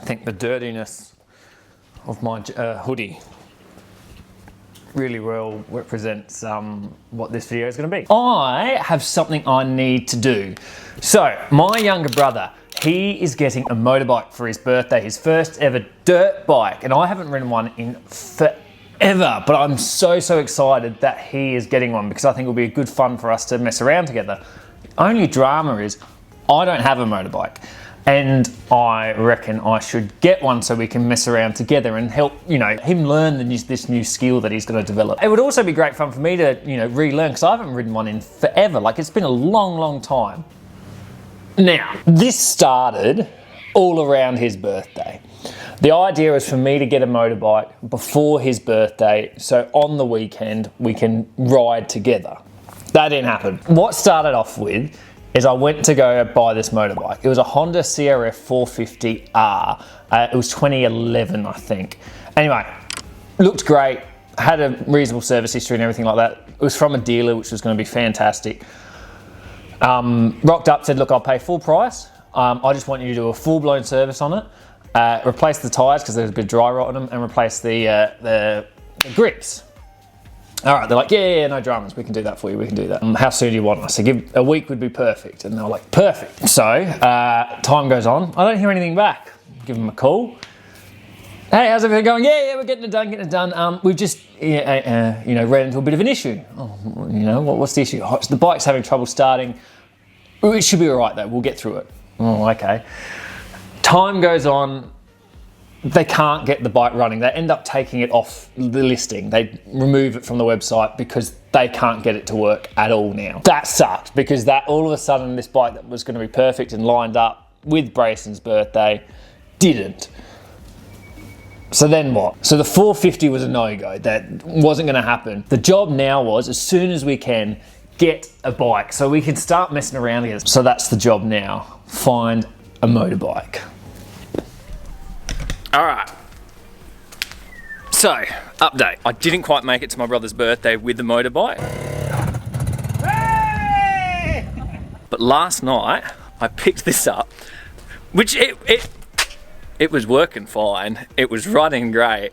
think the dirtiness of my hoodie really well represents what this video is going to be. I have something I need to do. So my younger brother, he is getting a motorbike for his birthday, his first ever dirt bike, and I haven't ridden one in forever, but I'm so excited that he is getting one because I think it'll be a good fun for us to mess around together. The only drama is I don't have a motorbike, and I reckon I should get one so we can mess around together and help, you know, him learn this new skill that he's going to develop. It would also be great fun for me to, you know, relearn because I haven't ridden one in forever. Like, it's been a long time. Now, this started all around his birthday. The idea was for me to get a motorbike before his birthday, so on the weekend we can ride together. That didn't happen. What started off with is I went to go buy this motorbike. It was a Honda CRF 450R. It was 2011, I think. Anyway, looked great, had a reasonable service history and everything like that. It was from a dealer, which was going to be fantastic. Rocked up, said, look, I'll pay full price. I just want you to do a full-blown service on it. Replace the tyres because there's a bit of dry rot on them, and replace the grips. All right, they're like, yeah, no dramas, we can do that for you, we can do that. How soon do you want? I said, a week would be perfect. And they were like, perfect. So time goes on, I don't hear anything back. Give them a call. Hey, how's everything going? Yeah, we're getting it done, We've just, you know, ran into a bit of an issue. Oh, you know, what's the issue? Oh, the bike's having trouble starting. It should be all right though, we'll get through it. Oh, okay. Time goes on, they can't get the bike running. They end up taking it off the listing. They remove it from the website because they can't get it to work at all now. That sucked because that all of a sudden this bike that was going to be perfect and lined up with Brayson's birthday didn't. So then what? So the 450 was a no-go. That wasn't going to happen. The job now was, as soon as we can, get a bike so we can start messing around again. So that's the job now. Find a motorbike. All right. So, update. I didn't quite make it to my brother's birthday with the motorbike. Hey! But last night, I picked this up, which it was working fine. It was running great.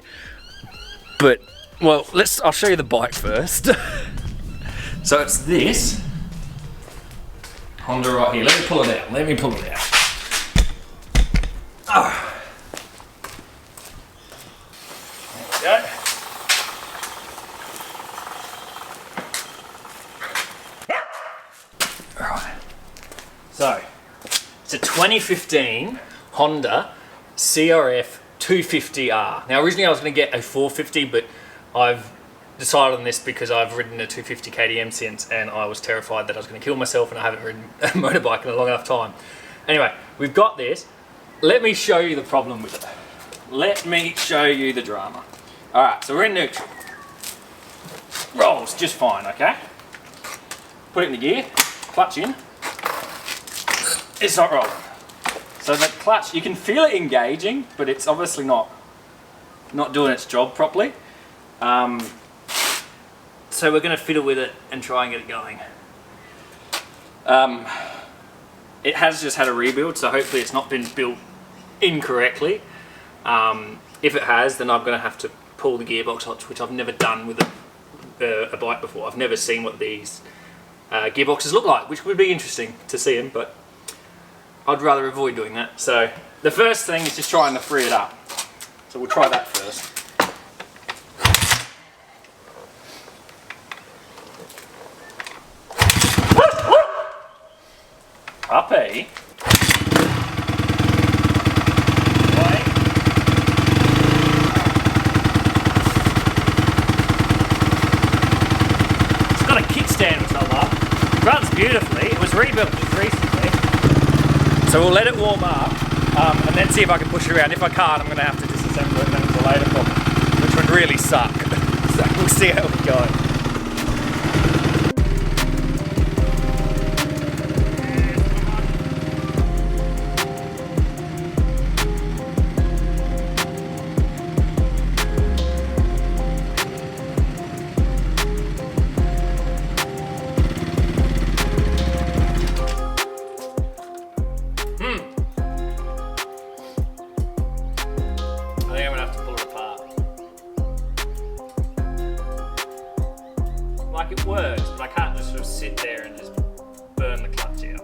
But, well, I'll show you the bike first. So it's this Honda right here. Let me pull it out. Oh. There we go. Right. So it's a 2015 Honda CRF 250R. Now originally I was going to get a 450, but I've decided on this because I've ridden a 250 KTM since, and I was terrified that I was going to kill myself, and I haven't ridden a motorbike in a long enough time. Anyway, we've got this. Let me show you the problem with it. Let me show you the drama. Alright, so we're in neutral. Rolls just fine, okay? Put it in the gear, clutch in. It's not rolling. So the clutch, you can feel it engaging, but it's obviously not doing its job properly. So we're going to fiddle with it and try and get it going. It has just had a rebuild, so hopefully it's not been built incorrectly. If it has, then I'm going to have to pull the gearbox out, which I've never done with a bike before. I've never seen what these gearboxes look like, which would be interesting to see them, but I'd rather avoid doing that. So the first thing is just trying to free it up. So we'll try that first. Puppy. It's got a kickstand which I love. It runs beautifully. It was rebuilt just recently. So we'll let it warm up and then see if I can push it around. If I can't, I'm going to have to disassemble it and then it's a later problem, which would really suck. So we'll see how we go. it works, but I can't just sort of sit there and just burn the clutch out.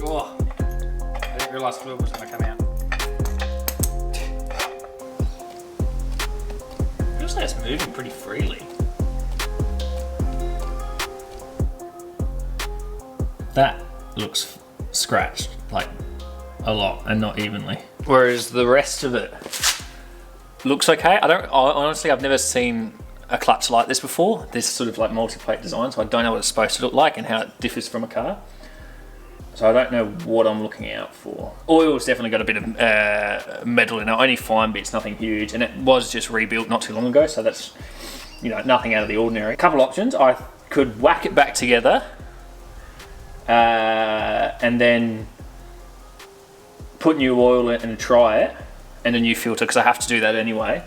Oh, I didn't realise fluid was going to come out. Feels like it's moving pretty freely. That looks scratched, like a lot and not evenly. Whereas the rest of it looks okay. Honestly, I've never seen a clutch like this before. This sort of like multi-plate design, so I don't know what it's supposed to look like and how it differs from a car. So I don't know what I'm looking out for. Oil's definitely got a bit of metal in it, only fine bits, nothing huge. And it was just rebuilt not too long ago, so that's, you know, nothing out of the ordinary. A couple options, I could whack it back together and then put new oil in and try it, and a new filter, because I have to do that anyway.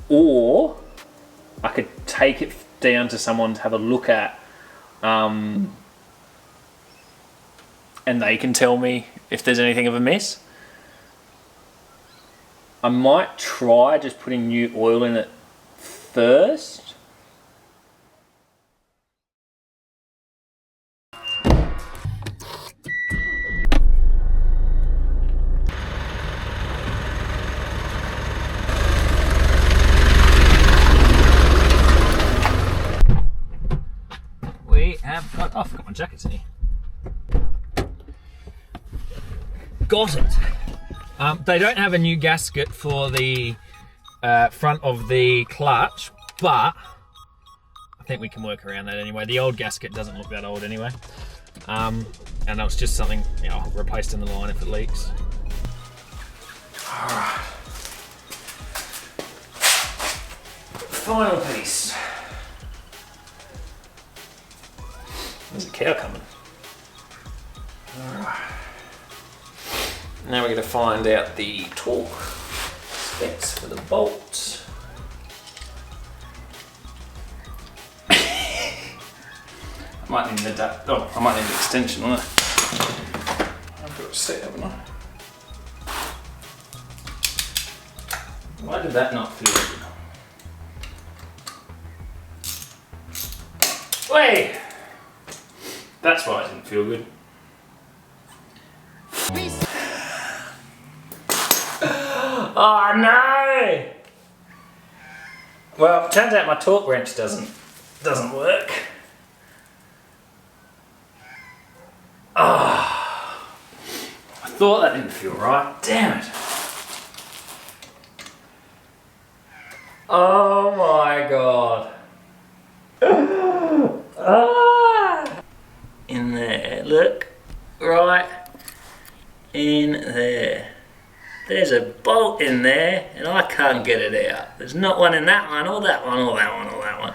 Or I could take it down to someone to have a look at, and they can tell me if there's anything of a miss. I might try just putting new oil in it first. We have got, oh, I forgot my jacket's in here. Got it. They don't have a new gasket for the front of the clutch, but I think we can work around that anyway. The old gasket doesn't look that old anyway. And that was just something, you know, replaced in the line if it leaks. Alright. Final piece. There's a cow coming. Alright. Now we're going to find out the torque specs for the bolts. I might need an adapter. Oh, I might need an extension on it. I've got it set, haven't I? Why did that not feel good? Wait! That's why it didn't feel good. Oh no! Well, turns out my torque wrench doesn't work. Ah, I thought that didn't feel right. Damn it! Oh my god! Ah! In there, look, right in there. There's a bolt in there and I can't get it out. There's not one in that one, or that one, or that one, or that one.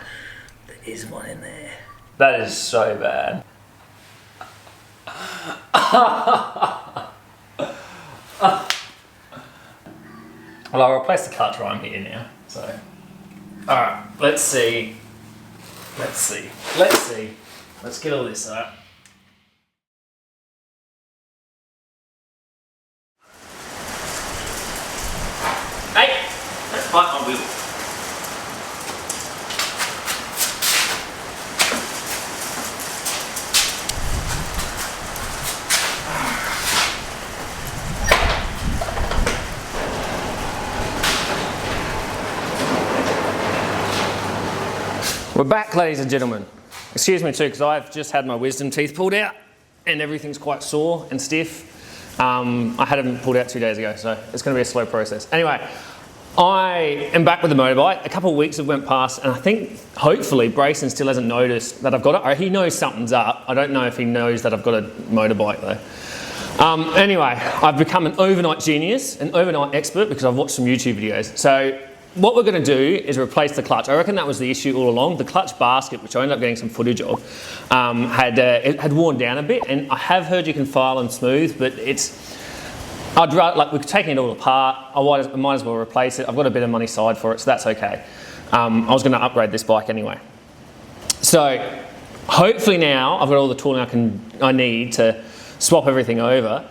There is one in there. That is so bad. Well, I'll replace the clutch right here now, so. Alright, let's see. Let's get all this out. Hey, let's bite my wheel. We're back, ladies and gentlemen. Excuse me too, because I've just had my wisdom teeth pulled out and everything's quite sore and stiff. I had them pulled out 2 days ago, so it's going to be a slow process. Anyway, I am back with the motorbike. A couple of weeks have went past, and I think, hopefully, Brayson still hasn't noticed that I've got it. Or he knows something's up. I don't know if he knows that I've got a motorbike though. Anyway, I've become an overnight genius, an overnight expert, because I've watched some YouTube videos. So what we're going to do is replace the clutch. I reckon that was the issue all along. The clutch basket, which I ended up getting some footage of, it had worn down a bit, and I have heard you can file and smooth, but I'd rather, like, we're taking it all apart. I might as well replace it. I've got a bit of money aside for it, so that's okay. I was going to upgrade this bike anyway. So hopefully now I've got all the tooling I need to swap everything over,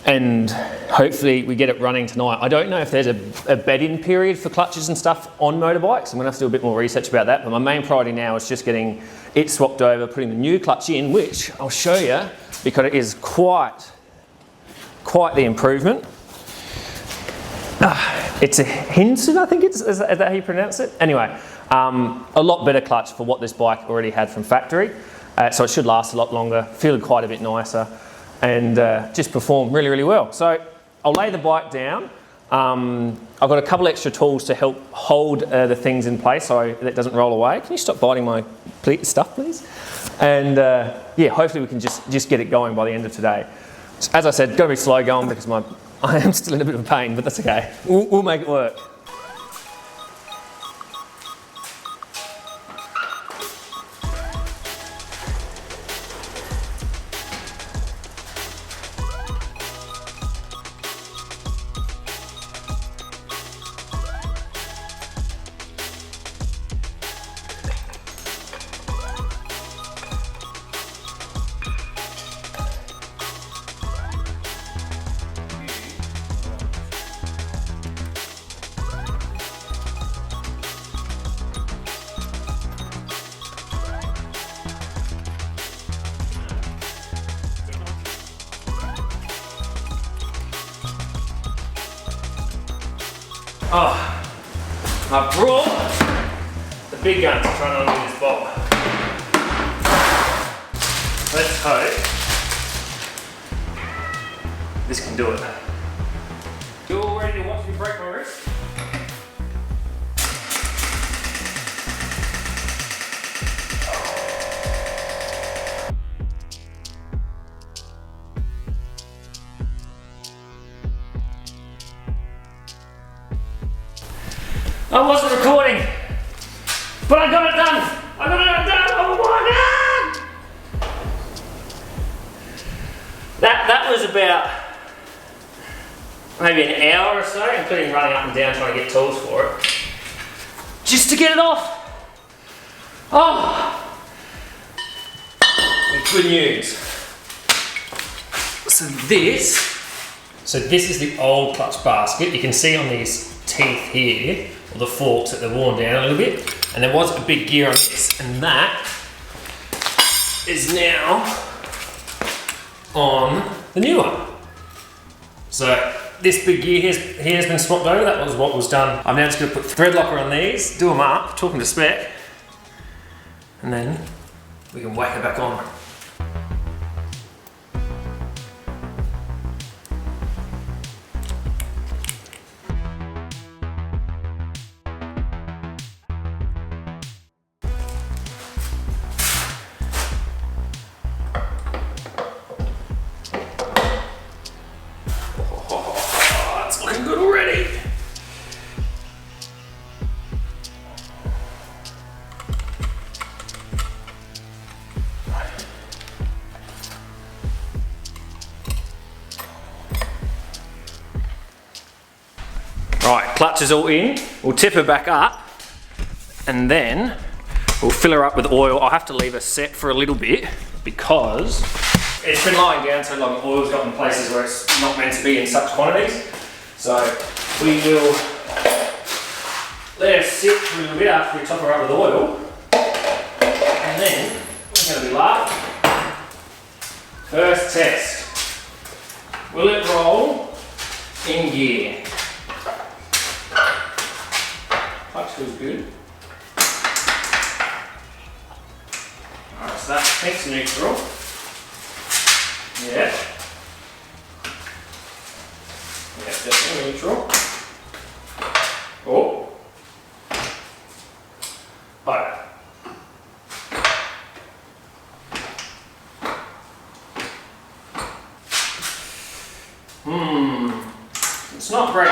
and hopefully we get it running tonight. I don't know if there's a bed-in period for clutches and stuff on motorbikes. I'm going to have to do a bit more research about that, but my main priority now is just getting it swapped over, putting the new clutch in, which I'll show you because it is quite the improvement. It's a Hinson, I think is that how you pronounce it? Anyway, a lot better clutch for what this bike already had from factory. So it should last a lot longer, feel quite a bit nicer, and just perform really, really well. So I'll lay the bike down. I've got a couple extra tools to help hold the things in place so that it doesn't roll away. Can you stop biting my stuff, please? And yeah, hopefully we can just get it going by the end of today. As I said, going to be slow going because I am still in a bit of pain, but that's okay. We'll make it work. Oh, I brought the big guns to try and undo this bolt. Let's hope this can do it. You all ready to watch me break my wrist? I wasn't recording, but I got it done. I got it done. Oh my God! That was about maybe an hour or so, including running up and down trying to get tools for it, just to get it off. Oh, good news. So this is the old clutch basket. You can see on these teeth here, or the forks, that they're worn down a little bit, and there was a big gear on this, and that is now on the new one. So this big gear here has been swapped over. That was what was done. I'm now just going to put thread locker on these, do them up, talking to spec, and then we can whack it back on. Good already. Right, clutch is all in. We'll tip her back up and then we'll fill her up with oil. I'll have to leave her set for a little bit because it's been lying down so long, oil's got in places where it's not meant to be in such quantities. So we will let her sit for a little bit after we top her up with oil, and then we're going to be laughing. First test. Will it roll in gear? Clutch feels good. Alright, so that pink's neutral. Yeah. Yeah, definitely neutral. Oh. Alright. It's not great.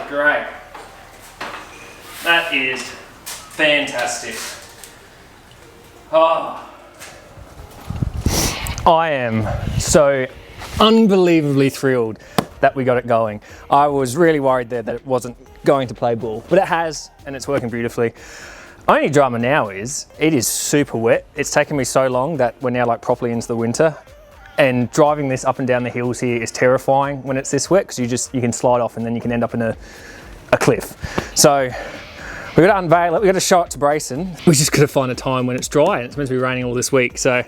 great. That is fantastic. Oh. I am so unbelievably thrilled that we got it going. I was really worried there that it wasn't going to play ball, but it has, and it's working beautifully. Only drama now is, it is super wet. It's taken me so long that we're now like properly into the winter, and driving this up and down the hills here is terrifying when it's this wet, because you can slide off and then you can end up in a cliff. So we've got to unveil it, we've got to show it to Brayson. We just got to find a time when it's dry, and it's meant to be raining all this week, so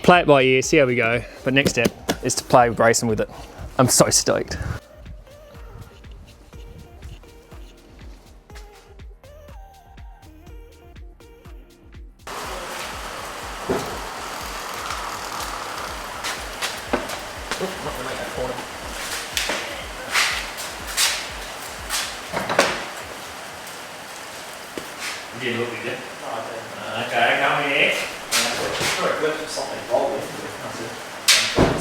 play it by ear, see how we go. But next step is to play with Brayson with it. I'm so stoked. You did look, did you? No, I didn't. Okay, come here.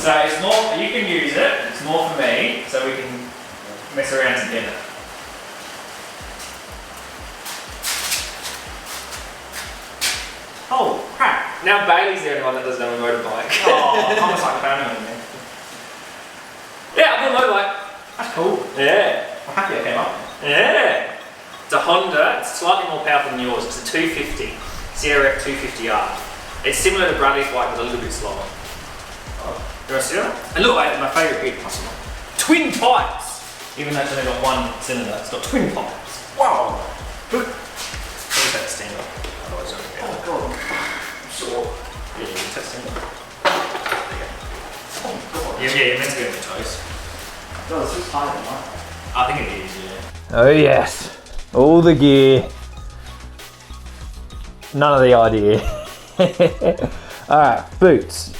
So it's more, you can use it, it's more for me, so we can mess around together. Oh crap! Now Bailey's the only one that doesn't have a motorbike. Oh, I'm just like family man. Yeah, I've got a motorbike. That's cool. Yeah. I'm happy I came up. Yeah. It's a Honda, it's slightly more powerful than yours. It's a 250, CRF 250R. It's similar to Bradley's bike, but a little bit slower. Oh. You want to see it? And look, my favourite gear possible. Twin pipes! Even though it's only got one cylinder, it's got twin pipes. Wow! Good. I'll just have to stand up. Otherwise, it'll get oh god. I'm sure. Yeah, you can stand up. There you go. Oh god. Yeah, you're meant to go in the toes. No, it's just higher than mine. I think it is, yeah. Oh yes, all the gear, none of the idea. Alright, boots.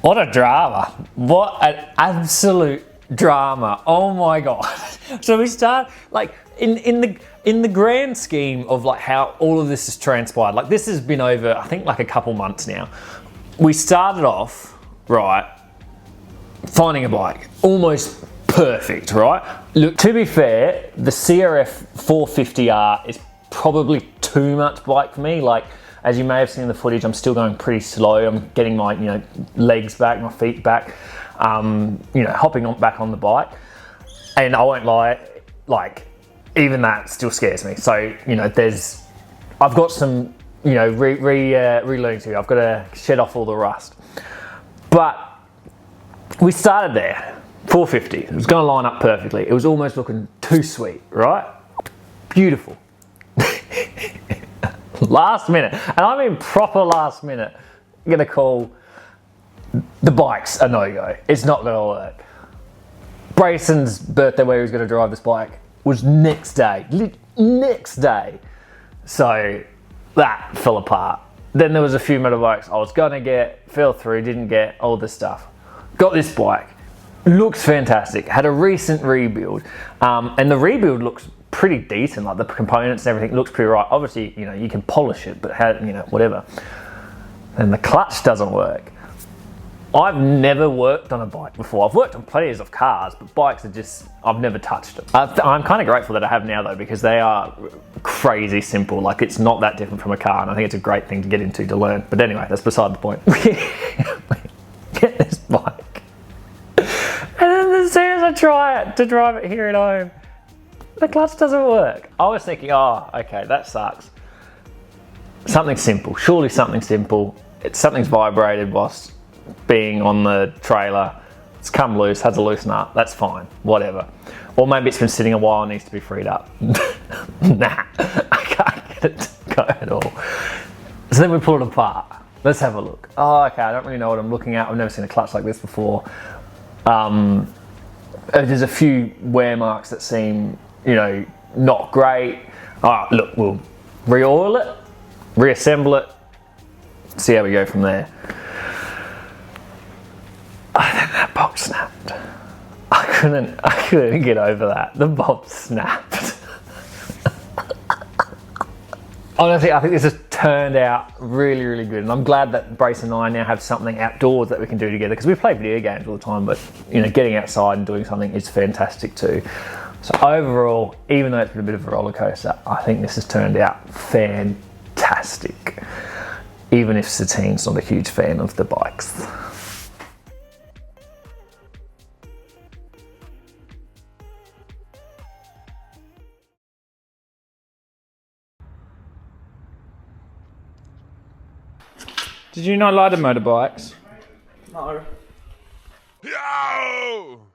What a drama. What an absolute drama. Oh my god. So we start like in the grand scheme of like how all of this has transpired. Like this has been over I think like a couple months now. We started off right finding a bike. Almost perfect, right? Look, to be fair, the CRF 450R is probably too much bike for me. Like as you may have seen in the footage, I'm still going pretty slow. I'm getting my legs back, my feet back, hopping back on the bike. And I won't lie, like even that still scares me. So I've got some relearning to do. I've got to shed off all the rust. But we started there, 450. It was going to line up perfectly. It was almost looking too sweet, right? Beautiful. Last minute, and I mean proper last minute, I'm gonna call the bike's a no-go. It's not gonna work. Brayson's birthday where he was gonna drive this bike was next day. So that fell apart. Then there was a few motorbikes I was gonna get, fell through, didn't get, all this stuff. Got this bike, looks fantastic, had a recent rebuild, and the rebuild looks pretty decent, like the components and everything looks pretty right. Obviously, you can polish it, but whatever. And the clutch doesn't work. I've never worked on a bike before. I've worked on plenty of cars, but bikes are just, I've never touched them. I'm kind of grateful that I have now though, because they are crazy simple. Like it's not that different from a car, and I think it's a great thing to get into to learn. But anyway, that's beside the point. try it, to drive it here at home. The clutch doesn't work. I was thinking, oh, okay, that sucks. Something simple, surely something simple. Something's vibrated whilst being on the trailer. It's come loose, had to loosen up, that's fine, whatever. Or maybe it's been sitting a while and needs to be freed up. Nah, I can't get it to go at all. So then we pull it apart. Let's have a look. Oh, okay, I don't really know what I'm looking at. I've never seen a clutch like this before. There's a few wear marks that seem, you know, not great. All right, look, we'll re-oil it, reassemble it, see how we go from there. I think that bolt snapped. I couldn't get over that. The bolt snapped. Honestly, I think this has turned out really, really good. And I'm glad that Brayson and I now have something outdoors that we can do together, because we play video games all the time, but you know, getting outside and doing something is fantastic too. So overall, even though it's been a bit of a roller coaster, I think this has turned out fantastic. Even if Satine's not a huge fan of the bikes. Did you not like the motorbikes? No. No!